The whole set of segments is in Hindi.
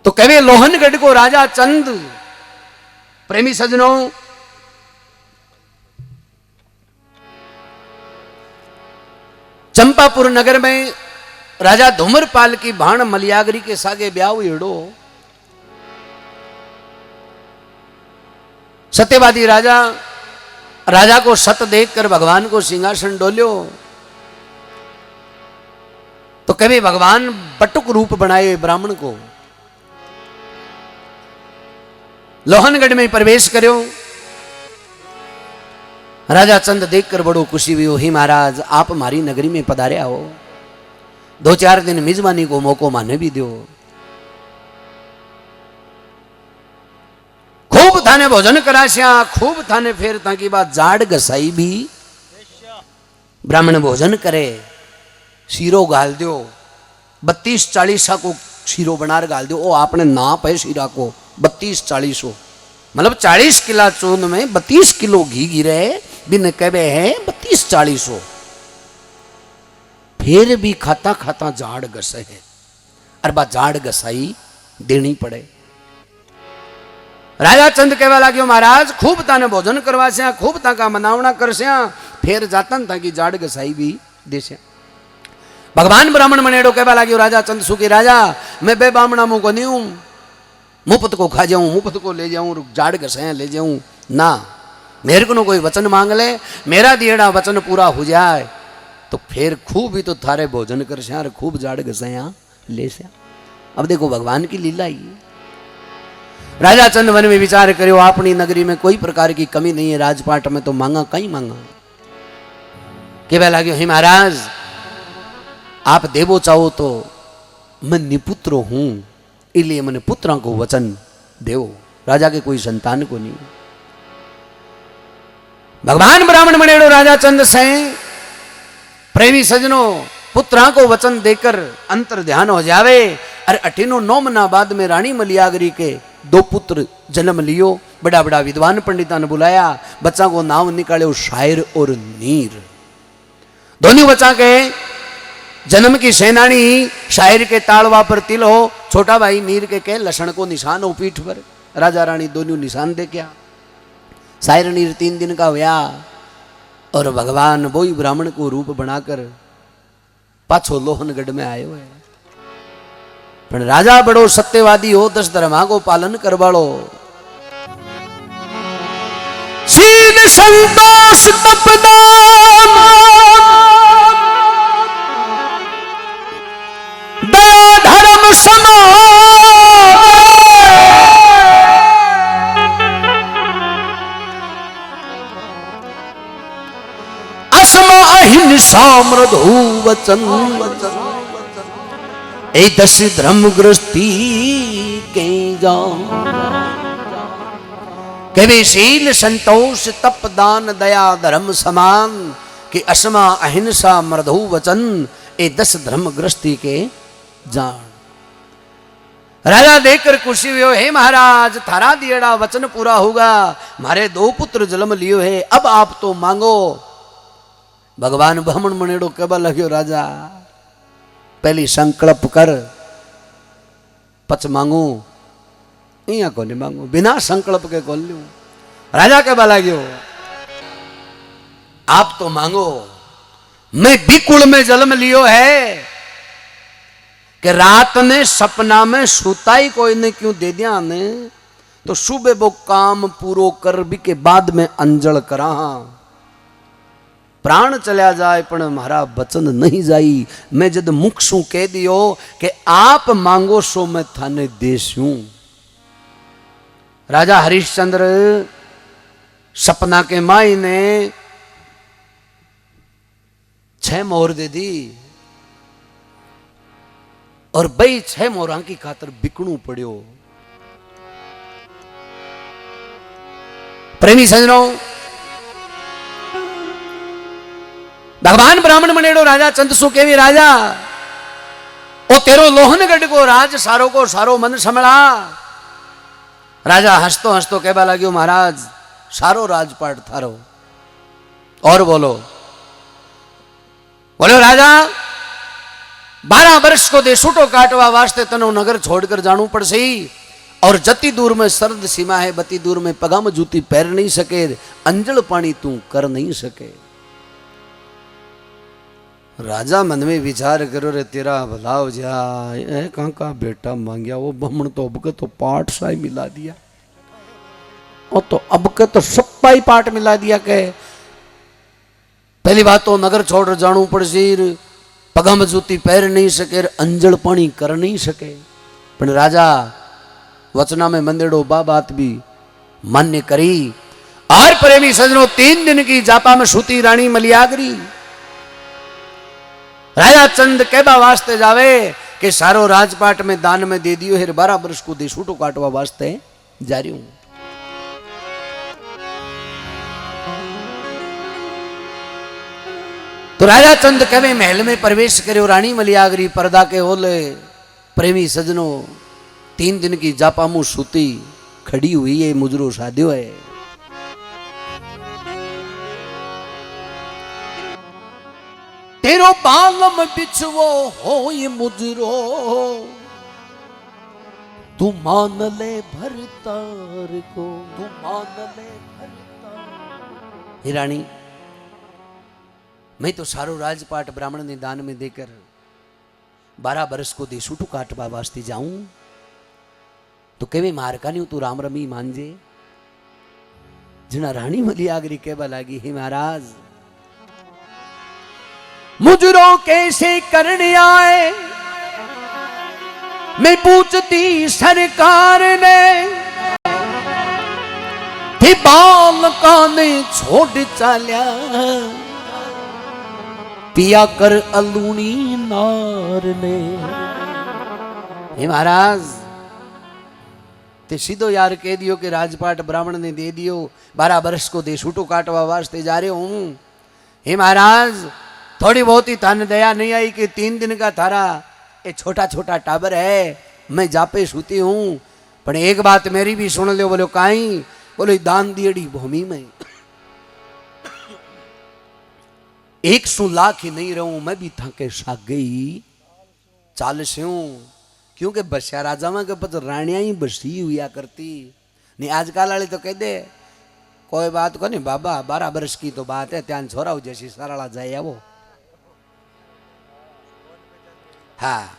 तो कहे लोहनगढ़ को राजा चंद। प्रेमी सजनों, चंपापुर नगर में राजा धूमरपाल की भाण मलियागरी के सागे ब्याह हेड़ो। सत्यवादी राजा को सत देखकर भगवान को सिंहासन डोल्यो। तो कभी भगवान बटुक रूप बनाए ब्राह्मण को, लोहनगढ़ में प्रवेश करो। राजा चंद देखकर बड़ो खुशी हुई। ही महाराज, आप हमारी नगरी में पधारे हो, 2-4 दिन मिजबानी को मौको माने भी दो। खूब थाने भोजन कराश्या, खूब थाने फेर ताकि बात जाड़ घसाई भी। ब्राह्मण भोजन करे, शीरो गाल दो, 32-40 को शीरो बनार गाल दो। ओ आपने नाप है शीरा को 32-40, मतलब 40 किला चून में 32 किलो घी गिरे, बिन कहे है 32-40। फिर भी खाता खाता जाड़ घसे है, और बा जाड़ घसाई देनी पड़े। राजा चंद कहवा लगे, महाराज खूब ताने भोजन करवा से, खूब ताका मनावना कर से, फिर जातन ताकि जाड़ घसाई भी दे से। भगवान ब्राह्मण मनेड़ो कहवा लगे, राजा चंद सुखी राजा, मैं बे बामणा मुंह को नहीं हूं, मुफ्त को खा जाऊं, मुफ्त को ले जाऊं, जाड़ घसाया ले जाऊं ना। मेरे को कोई वचन मांग ले, मेरा दिएड़ा वचन पूरा हो जाए तो फिर खूब ही तो थारे भोजन कर से, खूब जाड़ घसाया ले से। अब देखो भगवान की लीला ही। राजा चंद मन में विचार करो, अपनी नगरी में कोई प्रकार की कमी नहीं है, राजपाट में तो मांगा कहीं मांगा। केवल लगे, हे महाराज आप देवो चाहो तो मैं निपुत्र हूं, इसलिए मैंने पुत्रों को वचन देव। राजा के कोई संतान को नहीं। भगवान ब्राह्मण मनेड़ो राजा चंद से। प्रेमी सजनों, पुत्रा को वचन देकर अंतर ध्यान हो जावे। अरे 8-9 महीना बाद में रानी मलियागरी के 2 पुत्र जन्म लियो। बड़ा बड़ा विद्वान पंडिता ने बुलाया, बच्चा को नाम निकाले शायर और नीर। दोनों बच्चा के जन्म की सेनानी शायर के ताड़वा पर तिल हो, छोटा भाई नीर के लसण को निशान हो पीठ पर। राजा रानी दोनों निशान दे क्या। शायर नीर 3 दिन का हुआ, और भगवान वही ब्राह्मण को रूप बनाकर पाछो लोहनगढ़ में आयो है। पर राजा बड़ो सत्यवादी हो, 10 धर्मा को पालन करवाड़ो। सीन संतोष तपदान दया धर्म सनो, असमा अहिंसा मृदु वचन, ए 10 धर्म गृहस्थी के जाओ। कभी शील संतोष तप दान दया धर्म समान, कि असमा अहिंसा मृदु वचन, ए 10 धर्म गृहस्थी के जान। राजा देखकर खुशी हुई, हे महाराज थारा दिएड़ा वचन पूरा होगा, मारे 2 पुत्र जन्म लियो है, अब आप तो मांगो। भगवान ब्राह्मण मनेड़ो कहवा लग्यो, राजा पहली संकल्प कर, पच मांगू। इया को नहीं मांगू, बिना संकल्प के खोल लू। राजा कहवा लग्यो, आप तो मांगो। मैं बिकुल में जन्म लियो है, कि रात ने सपना में सुताई कोई ने क्यों दे दिया ने, तो सुबह वो काम पूरो कर भी के बाद में अंजल करा। प्राण चल्या जाए पण मारा वचन नहीं जाई। मैं जद मुख सु कह दियो कि आप मांगो सो मैं थाने देसूं। राजा हरिश्चंद्र सपना के माई ने 6 मोहर दे दी, और भाई 6 मोहरा की खातर बिकणू पड़ियो। प्रेमी सजनों, भगवान ब्राह्मण मनेड़ो राजा चंदसु केवी, राजा ओ तेरो लोहनगढ़ को राज सारो को सारो मन संभला। राजा हंसतो हंसतो कहवा लग्यो, महाराज सारो राजपाट थारो। और बोलो राजा 12 वर्ष को दे सूटो काटवा वास्ते तनो नगर छोड़कर जाणू पड़से। और जती दूर में सर्द सीमा है, बती दूर में पगाम जूती पैर नहीं सके, अंजल पानी तू कर नहीं सके। राजा मन में विचार करो रे तेरा भलाव जा कहाँ का बेटा मांगया वो ब्राह्मण तो अब के तो पाठ सा ही मिला दिया, और तो अब के तो सप्पा ही पाठ मिला दिया। के पहली बात तो नगर छोड़ जाणू पड़सी, पगम जूती पैर नहीं सके, अंजल पानी कर नहीं सके। पर राजा वचना में मंदिरों बात भी मान्य करी। और प्रेमी सजनों 3 दिन की जापा में सूती रानी मलियागरी राजा चंद कहबा वास्ते जावे कि सारो राजपाट में दान में दे दियो है, 12 वर्ष को दे सूटो काटवा वास्ते जा रही हूं। तो राजा चंद कवे महल में प्रवेश करो। रानी मलियागरी पर्दा के ओले प्रेमी सजनों 3 दिन की जापामू सूती खड़ी हुई है, मुजरो साध्यो है। तेरो बालम बिछवो हो ये मुजरो, तू मान ले भरतार को, तू मान ले भरतार। हे रानी, मैं तो सारो राजपाट ब्राह्मण ने दान में देकर 12 वर्ष को दे सूटू काटवा वास्ते जाऊं, तो केवे मारका नहीं तू राम रमी मानजे। जना रानी मलियागरी कहवा लागी, हे महाराज मुजरो कैसे करने आए, मैं पूछती सरकार ने, थे बाल काने छोड़ चाल्या, पिया कर अलूनी नार ने। हे महाराज ते सीधो यार कह दियो कि राजपाट ब्राह्मण ने दे दियो, 12 वर्ष को दे सूटो काटवा वास्ते जा रहे हूं। हे महाराज थोड़ी बहुत ही तन दया नहीं आई कि 3 दिन का थारा ये छोटा छोटा टाबर है, मैं जापे सूती हूं। पर एक बात मेरी भी सुन लो। बोलो काई? बोलो दान दियड़ी भूमि में 100 लाख ही नहीं रहूं, मैं भी था के साग गई चाल से हूं। क्योंकि बस्या राजा में के पच रानिया ही बसी हुआ करती नहीं। आजकल वाले तो कह दे कोई बात को नहीं बाबा, 12 वर्ष की तो बात है, त्यान छोराओ जैसी सरला जाए वो। हाँ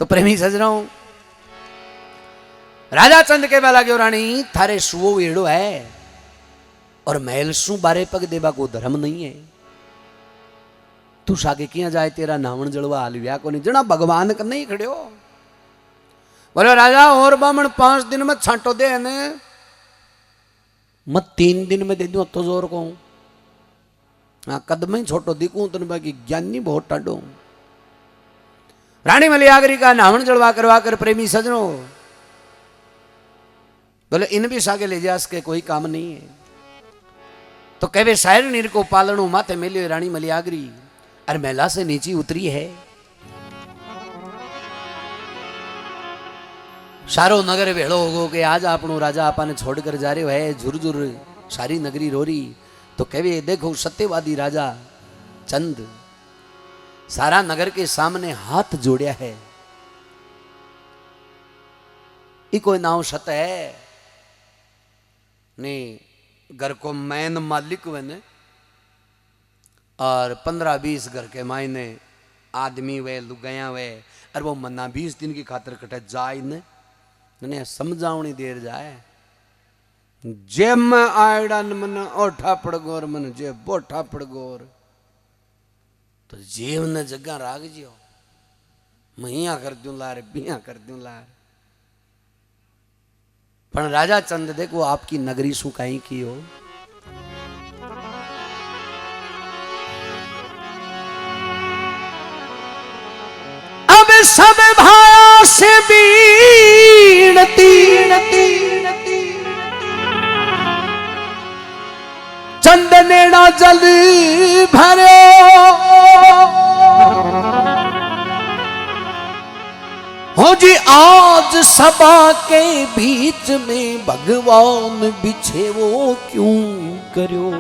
तो प्रेमी सजनों, राजा चंद के बाला गयो रानी थारे सुवो एड़ो है, और महल सु बारे पग देवा को धर्म नहीं है। तू सागे किया जाए, तेरा नावण जलवा हालव्या को नहीं जना भगवान का नहीं खड़े हो। बोलो राजा और बामण 5 दिन में छांटो दे ने, मैं 3 दिन में दे दूं तो जोर को। हाँ कदम ही छोटो दिखूं तो बाकी ज्ञानी बहुत टाडो। रानी मलियागरी का नावण जलवा करवा कर प्रेमी सजनों बोले इन भी सागे ले जा सके कोई काम नहीं है। तो कहवे शायर नीर को पालणू माथे मिलियो रानी मलियागरी और महिला से नीचे उतरी है। सारो नगर भेड़ो होगो कि आज आपनो राजा आपने छोड़कर जा रहे है, झुरझुर सारी नगरी रोरी। तो कहवे देखो सत्यवादी राजा चंद सारा नगर के सामने हाथ जोड़या है, ई कोई नाव सत है नहीं। घर को मैन मालिक वे और 15-20 घर के मायने आदमी वे लुगाया वे, और वो मना 20 दिन की खातर कटे जाए ने समझावनी देर जाए। जे मैं आयडा मन ओठा पड़गोर मन जे बोठा पड़गोर, तो जेव ने जगह राग जियो, मैं यहाँ कर दूं लार बिया कर दूं लार। पर राजा चंद देखो आपकी नगरी सुकाई की हो। अब सब भाया से बीनती चंद नेड़ा जल भरो, हो जी आज सभा के बीच में भगवान बिछे वो क्यों करो।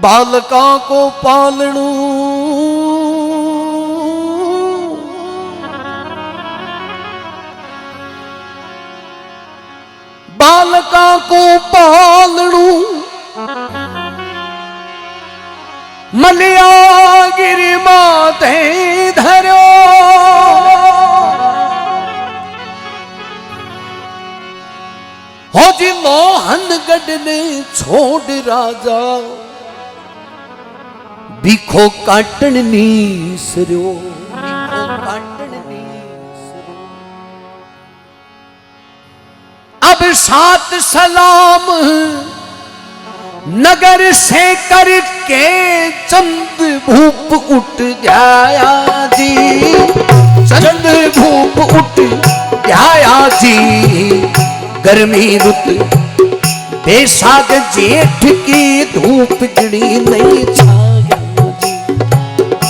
बालका को पालणू बालका को पालणू मलिया गिरी माते धरो हो जी लोहनगढ़ ने छोड़ राजा बिखो काटन नीसरो बिखो काटन नीसरो। अब 7 सलाम नगर से करके चंद भूप उठ जाया जी चंद भूप उठ जाया जी। गर्मी रुत बैसाख जेठ की धूप जड़ी नहीं छाया जी।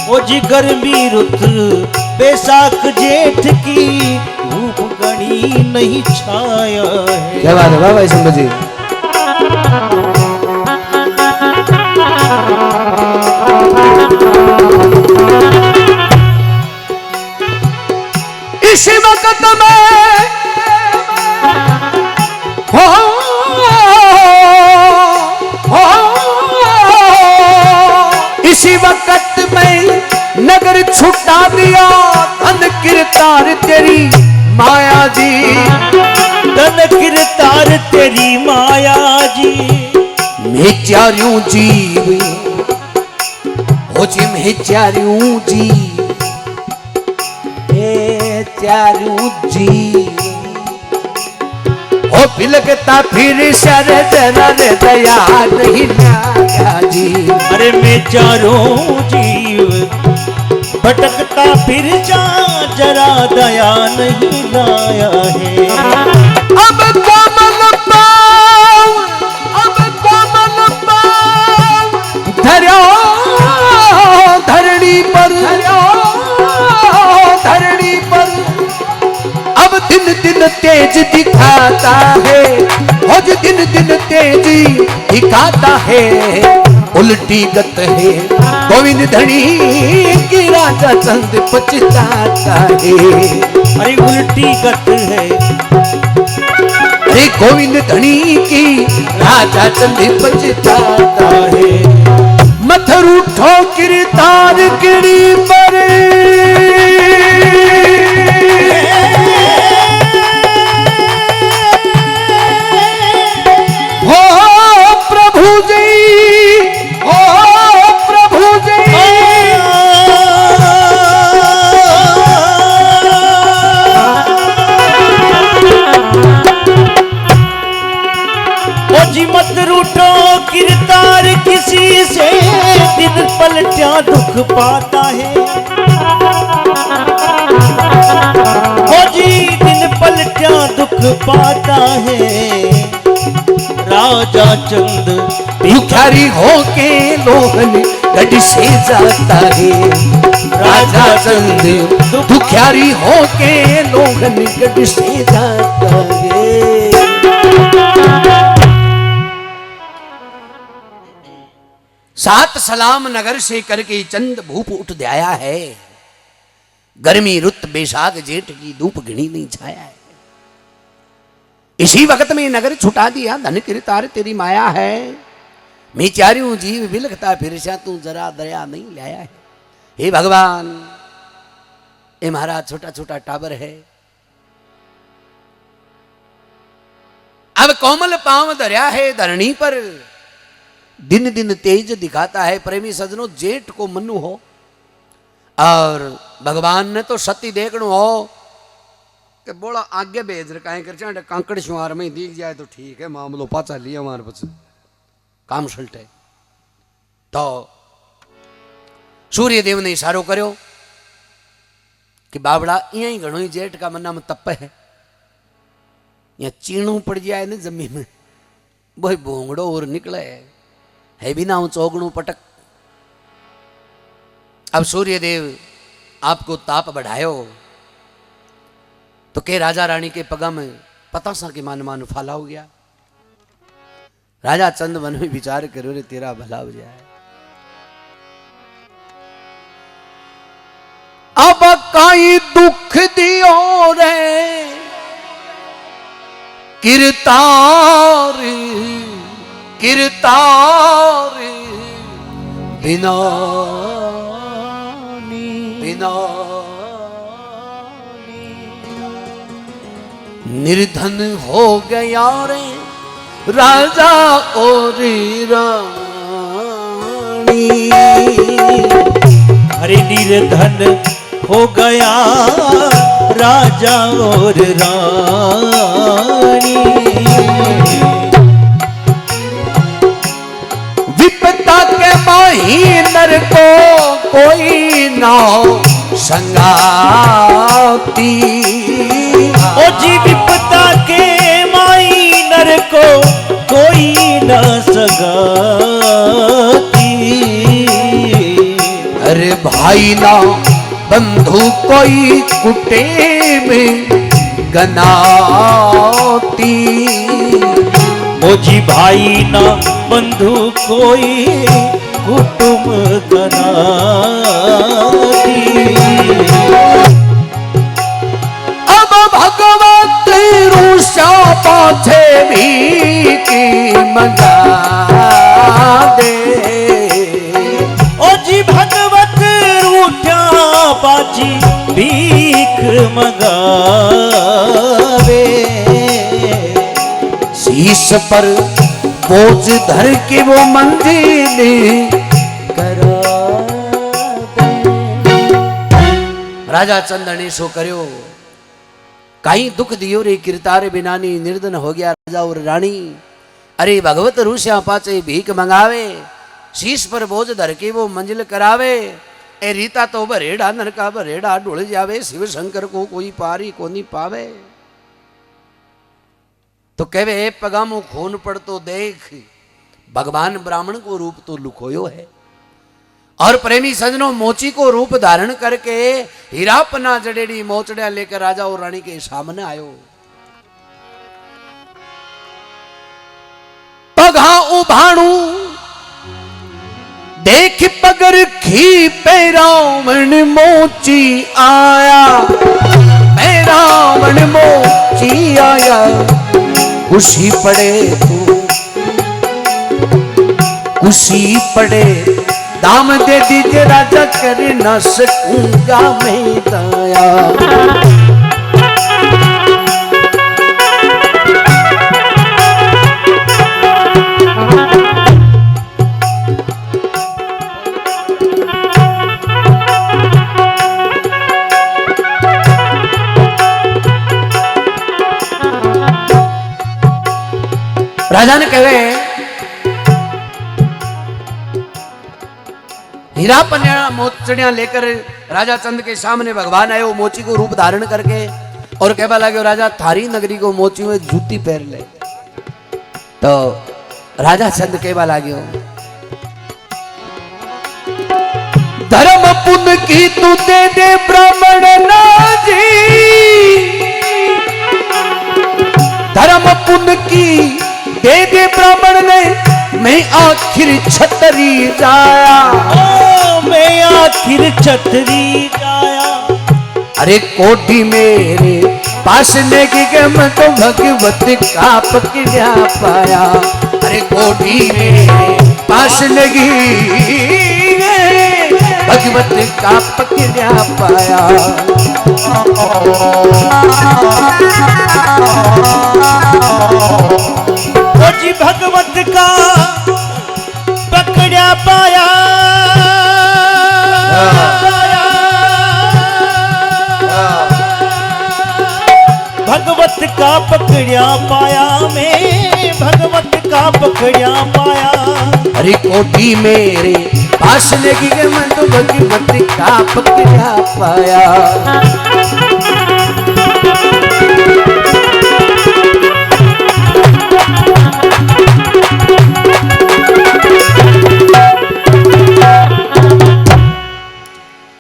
ओ जी गर्मी रुत बैसाख जेठ की धूप गणी नहीं छाया है। क्या बात है बाबा इसमें जी। इसी वक्त में इसी वक्त में नगर छुटा दिया धन किरतार तेरी माया जी धन किरतार तेरी माया जी। मैं चारूं जीव हो जी मैं चारूं जीव मैं चारूं जीव हो पिलकता फिर सर जरा रे दया नहीं लाया जी। अरे मैं चारों जीव भटकता फिर जा जरा दया नहीं लाया है। अब कोमल पाव धरो धरणी पर धरणी पर अब दिन दिन तेज दिखाता है हो जी दिन दिन तेज दिखाता है। उल्टी गत है गोविंद धनी की राजा चंद पछताता है। अरे उल्टी गत है अरे गोविंद धनी की राजा चंद पछताता है। मथरू ठोकर तार गिरी पर मत रूठो किरतार किसी से दिन पलटा दुख पाता है। हो जी दिन पलटा दुख पाता है। राजा चंद भिखारी होके लोहन गढ़ से जाता है। राजा चंद भिखारी होके लोहन गढ़ से जाता है। सात सलाम नगर से करके चंद भूप उठ जाया है। गर्मी रुत बैसाख जेठ की धूप घनी नहीं छाया है। इसी वक्त में नगर छुटा दिया धन किरतार तेरी माया है। मैं चारूं जीव बिलखता फिरसा तू जरा दया नहीं लाया है। हे भगवान ये महाराज छोटा छोटा टाबर है। अब कोमल पांव धर्या है धरणी पर दिन दिन तेज दिखाता है। प्रेमी सजनों जेठ को मनु हो और भगवान ने तो सती देखनो हो कि बोला आगे भेज रखा है कर कांकड़ शुमार में दिख जाए तो ठीक है मामलो पाचा लिया हमारे पास काम सल्टे। तो सूर्य देव ने इशारो करो कि बाबड़ा यही घणो ही जेठ का मना में तप है। यहाँ चीणू पड़ जाए ना जमीन में वही भोंगड़ो और निकले है भी ना हूं चौगणू पटक। अब सूर्य देव आपको ताप बढ़ायो तो के राजा रानी के पगा में पतासा के मान फाला हो गया। राजा चंद मन में विचार करो रे तेरा भला हो जाए। अब काई दुख दियो रे किरतार किरतार बिना बिना निर्धन हो गया रे राजा और रानी। अरे निर्धन हो गया राजा और रानी। विपदा के महीनर को कोई ना संगाती। ओ जी विपदा के महीनर को कोई न संगाती। अरे भाई ना बंधु कोई कुटे में गनाती। मोजी भाई ना बंधु कोई कुटुम गनाती। अब भगवत रूषा पाछे भी की मंगा दे। ओ जी भगवत रूठा बाजी भीख मंगावे। शीश पर बोझ धर के वो मंजिल करा दे। राजा चंद ने शो कर्यो काई दुख दियो रे किरतार बिनानी। निर्धन हो गया राजा और रानी। अरे भगवत रूषा पाचे भीख मंगावे। शीश पर बोझ धर के वो मंजिल करावे। ए रीता तो भरेड़ा नरका भरेड़ा ढुल जावे। शिव शंकर को कोई पारी को नहीं पावे। तो कहवे पगामो खून पड़ तो देख भगवान ब्राह्मण को रूप तो लुकोयो है। और प्रेमी सजनों मोची को रूप धारण करके हीरा पन्ना जडेड़ी मोचड़िया लेकर राजा और रानी के सामने आयो। पगा उभाणू देख पगर खी पैरावण मोची आया। पैरावण मोची आया खुशी पड़े तू खुशी पड़े दाम दे दीजिए राजा कर न सकूंगा मैं दया। राजा ने कहे हीरा पन्या मोचड़िया लेकर राजा चंद के सामने भगवान आयो मोची को रूप धारण करके। और कहवा लगे राजा थारी नगरी को मोची में जूती पहन ले। तो राजा चंद कहवा लगे धर्म पुण्य की तू दे दे ब्राह्मण नाजी। धर्म पुण्य की दे दे ब्राह्मण ने मैं आखिर छतरी जाया। ओ मैं आखिर छतरी जाया। अरे कोठी मेरे पास लेके गम तो भगवत का पकड़ा पाया। अरे कोठी मेरे पास लगी भगवत का पकड़ा पाया। जी भगवत का पकड़ा पाया। भगवत का पकड़ा पाया मैं भगवत का पकड़ा पाया। अरे कोठी मेरे पास लगी मन तो भगवत का पकड़ा पाया।